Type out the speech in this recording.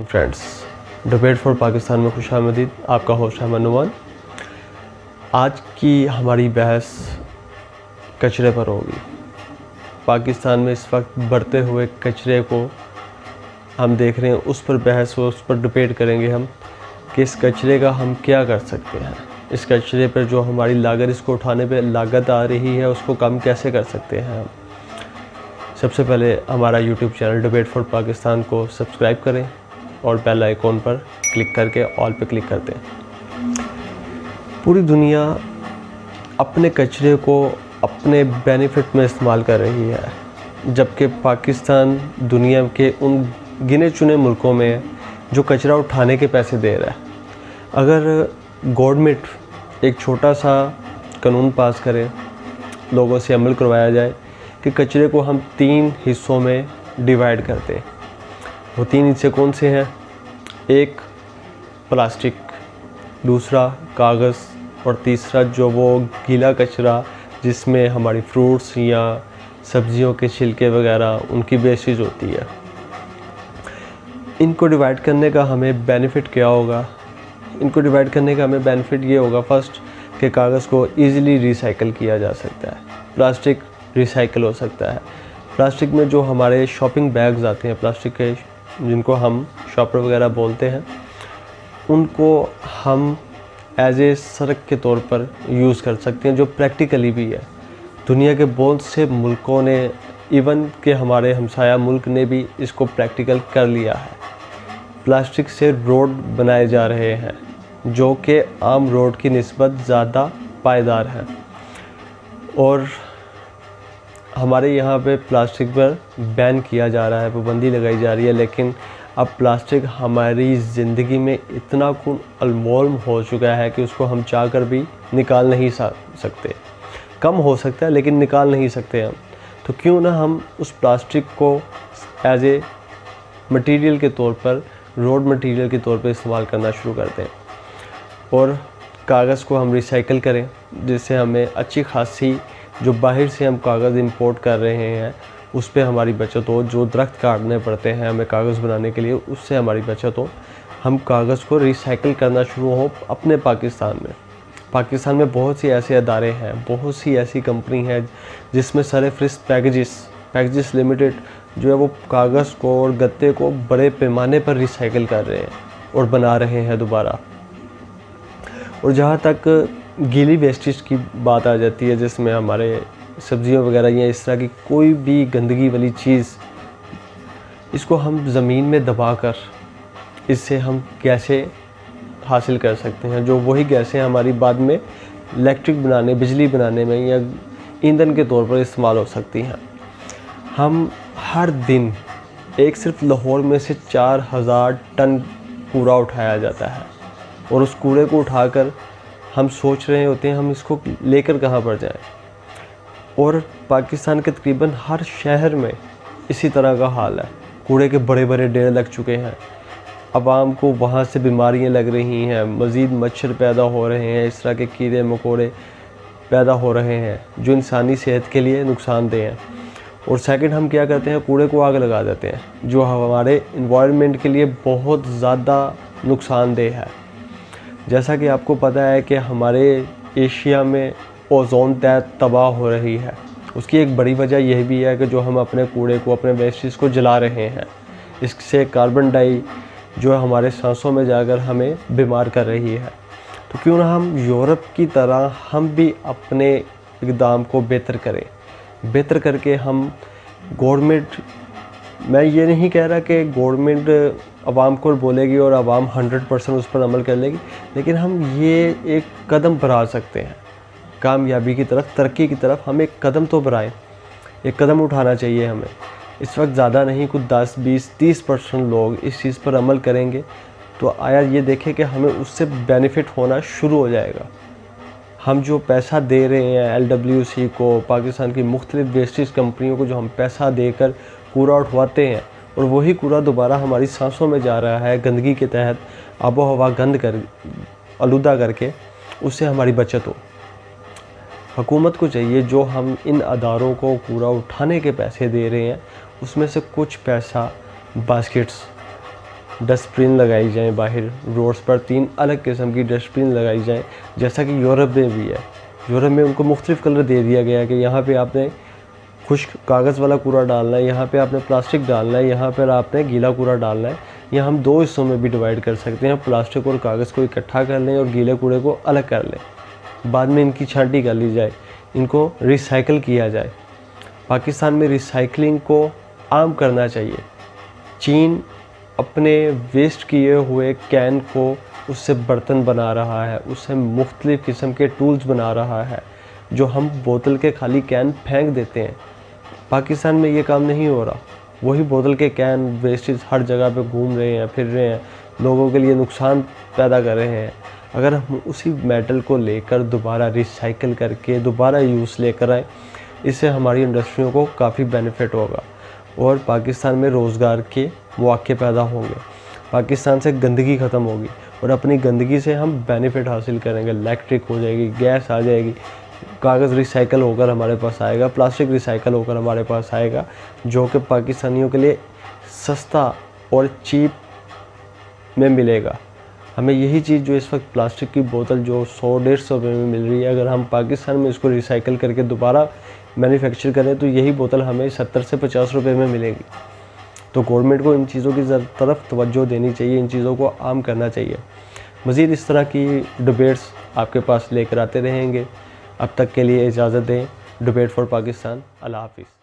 Friends, debate for Pakistan में खुशामदीद। आपका host Ahmad Numan. आज की हमारी बहस कचरे पर होगी। पाकिस्तान में इस वक्त बढ़ते हुए कचरे को हम देख रहे हैं, उस पर बहस हो, उस पर डिबेट करेंगे हम कि इस कचरे का हम क्या कर सकते हैं। इस कचरे पर जो हमारी लागत, इसको उठाने पे लागत आ रही है, उसको कम कैसे कर सकते हैं हम। सबसे पहले हमारा YouTube channel debate for Pakistan को सब्सक्राइब करें और बेल आइकॉन पर क्लिक करके ऑल पे क्लिक करते हैं। पूरी दुनिया अपने कचरे को अपने बेनिफिट में इस्तेमाल कर रही है, जबकि पाकिस्तान दुनिया के उन गिने चुने मुल्कों में है जो कचरा उठाने के पैसे दे रहा है। अगर गवर्नमेंट एक छोटा सा कानून पास करे, लोगों से अमल करवाया जाए कि कचरे को हम 3 हिस्सों में डिवाइड करते हैं। वो 3 हिस्से कौन से हैं? एक प्लास्टिक, दूसरा कागज़ और तीसरा जो वो गीला कचरा जिसमें हमारी फ्रूट्स या सब्जियों के छिलके वगैरह उनकी वेस्टेज होती है। इनको डिवाइड करने का हमें बेनिफिट क्या होगा? इनको डिवाइड करने का हमें बेनिफिट ये होगा, फर्स्ट कि कागज़ को ईज़िली रिसाइकल किया जा सकता है, प्लास्टिक रिसाइकल हो सकता है। प्लास्टिक में जो हमारे शॉपिंग बैग्स आते हैं प्लास्टिक के, जिनको हम शॉपर वगैरह बोलते हैं, उनको हम एज ए सड़क के तौर पर यूज़ कर सकते हैं, जो प्रैक्टिकली भी है। दुनिया के बहुत से मुल्कों ने, इवन के हमारे हमसाया मुल्क ने भी इसको प्रैक्टिकल कर लिया है। प्लास्टिक से रोड बनाए जा रहे हैं जो कि आम रोड की निस्बत ज़्यादा पायदार है, और हमारे यहाँ पे प्लास्टिक पर बैन किया जा रहा है, पाबंदी लगाई जा रही है। लेकिन अब प्लास्टिक हमारी ज़िंदगी में इतना कुन अनमोल हो चुका है कि उसको हम चाह कर भी निकाल नहीं सकते। कम हो सकता है लेकिन निकाल नहीं सकते हम। तो क्यों ना हम उस प्लास्टिक को एज ए मटेरियल के तौर पर, रोड मटेरियल के तौर पर इस्तेमाल करना शुरू कर दें, और कागज़ को हम रिसाइकिल करें, जिससे हमें अच्छी खासी, जो बाहर से हम कागज़ इंपोर्ट कर रहे हैं उस पे हमारी बचत हो। जो दरख्त काटने पड़ते हैं हमें कागज़ बनाने के लिए, उससे हमारी बचत हो। हम कागज़ को रिसाइकिल करना शुरू हो अपने पाकिस्तान में बहुत सी ऐसे अदारे हैं, बहुत सी ऐसी कंपनी है जिसमें सरफरिस्त पैकेजेस लिमिटेड जो है वो कागज़ को और गत्ते को बड़े पैमाने पर रिसाइकिल कर रहे हैं और बना रहे हैं दोबारा। और जहाँ तक गीली वेस्टेज की बात आ जाती है, जिसमें हमारे सब्जियों वगैरह या इस तरह की कोई भी गंदगी वाली चीज़, इसको हम ज़मीन में दबाकर इससे हम गैसें हासिल कर सकते हैं, जो वही गैसें हमारी बाद में इलेक्ट्रिक बनाने, बिजली बनाने में या ईंधन के तौर पर इस्तेमाल हो सकती हैं। हम हर दिन सिर्फ लाहौर में से 4000 टन कूड़ा उठाया जाता है, और उस कूड़े को उठाकर हम सोच रहे होते हैं हम इसको लेकर कहाँ पर जाएं। और पाकिस्तान के तकरीबन हर शहर में इसी तरह का हाल है। कूड़े के बड़े बड़े ढेर लग चुके हैं, आवाम को वहाँ से बीमारियाँ लग रही हैं, मज़ीद मच्छर पैदा हो रहे हैं, इस तरह के कीड़े मकोड़े पैदा हो रहे हैं जो इंसानी सेहत के लिए नुकसानदेह हैं। और सेकंड, हम क्या करते हैं, कूड़े को आग लगा देते हैं, जो हमारे इन्वायरमेंट के लिए बहुत ज़्यादा नुकसानदेह है। जैसा कि आपको पता है कि हमारे एशिया में ओज़ोन तह तबाह हो रही है। उसकी एक बड़ी वजह यह भी है कि जो हम अपने कूड़े को, अपने वेस्टेज को जला रहे हैं, इससे कार्बन डाई जो हमारे सांसों में जाकर हमें बीमार कर रही है। तो क्यों ना हम यूरोप की तरह हम भी अपने इक़दाम को बेहतर करके हम गवर्नमेंट, मैं ये नहीं कह रहा कि गवर्नमेंट आवाम को बोलेगी और आवाम 100% उस पर अमल कर लेगी, लेकिन हम ये एक कदम बढ़ा सकते हैं कामयाबी की तरफ, तरक्की की तरफ। हम एक कदम तो बढ़ाएं, एक कदम उठाना चाहिए हमें। इस वक्त ज़्यादा नहीं, कुछ 10, 20, 30% लोग इस चीज़ पर अमल करेंगे तो आया ये देखें कि हमें उससे बेनिफिट होना शुरू हो जाएगा। हम जो पैसा दे रहे हैं LWC को, पाकिस्तान की मुख्तलिफ वेस्टेज कंपनियों को, जो हम पैसा देकर कूड़ा उठवाते हैं और वही कूड़ा दोबारा हमारी सांसों में जा रहा है गंदगी के तहत, आबो हवा आलूदा करके, उससे हमारी बचत हो। हुकूमत को चाहिए जो हम इन अदारों को कूड़ा उठाने के पैसे दे रहे हैं उसमें से कुछ पैसा बास्केट्स डस्टबिन लगाई जाएँ बाहर रोड्स पर, 3 अलग किस्म की डस्टबिन लगाई जाएँ, जैसा कि यूरोप में भी है। यूरोप में उनको मुख्तलिफ़ कलर दे दिया गया है कि यहाँ पे आपने खुश्क कागज़ वाला कूड़ा डालना है, यहाँ पे आपने प्लास्टिक डालना है, यहाँ पर आपने गीला कूड़ा डालना है। या हम 2 हिस्सों में भी डिवाइड कर सकते हैं, प्लास्टिक और कागज़ को इकट्ठा कर लें और गीले कूड़े को अलग कर लें। बाद में इनकी छांटी कर ली जाए, इनको रिसाइकिल किया जाए। पाकिस्तान में रिसाइकलिंग को आम करना चाहिए। चीन अपने वेस्ट किए हुए कैन को उससे बर्तन बना रहा है, उससे मुख्तलिफ़ किस्म के टूल्स बना रहा है, जो हम बोतल के खाली कैन फेंक देते हैं। पाकिस्तान में ये काम नहीं हो रहा। वही बोतल के कैन वेस्टेज हर जगह पे घूम रहे हैं, फिर रहे हैं, लोगों के लिए नुकसान पैदा कर रहे हैं। अगर हम उसी मेटल को लेकर दोबारा रिसाइकिल करके दोबारा यूज़ लेकर आए, इससे हमारी इंडस्ट्रियों को काफ़ी बेनिफिट होगा और पाकिस्तान में रोज़गार के मौके पैदा होंगे। पाकिस्तान से गंदगी ख़त्म होगी और अपनी गंदगी से हम बेनिफिट हासिल करेंगे। इलेक्ट्रिक हो जाएगी, गैस आ जाएगी, कागज़ रिसाइकल होकर हमारे पास आएगा, प्लास्टिक रिसाइकल होकर हमारे पास आएगा, जो कि पाकिस्तानियों के लिए सस्ता और चीप में मिलेगा। हमें यही चीज़ जो इस वक्त प्लास्टिक की बोतल जो 100-150 रुपये में मिल रही है, अगर हम पाकिस्तान में इसको रिसाइकल करके दोबारा मैन्युफैक्चर करें तो यही बोतल हमें 70 से 50 रुपये में मिलेगी। तो गवर्नमेंट को इन चीज़ों की तरफ तवज्जो देनी चाहिए, इन चीज़ों को आम करना चाहिए। मज़ीद इस तरह की डिबेट्स आपके पास लेकर आते रहेंगे। अब तक के लिए इजाज़त दें। Debate for Pakistan. अल्लाह हाफ़िज़।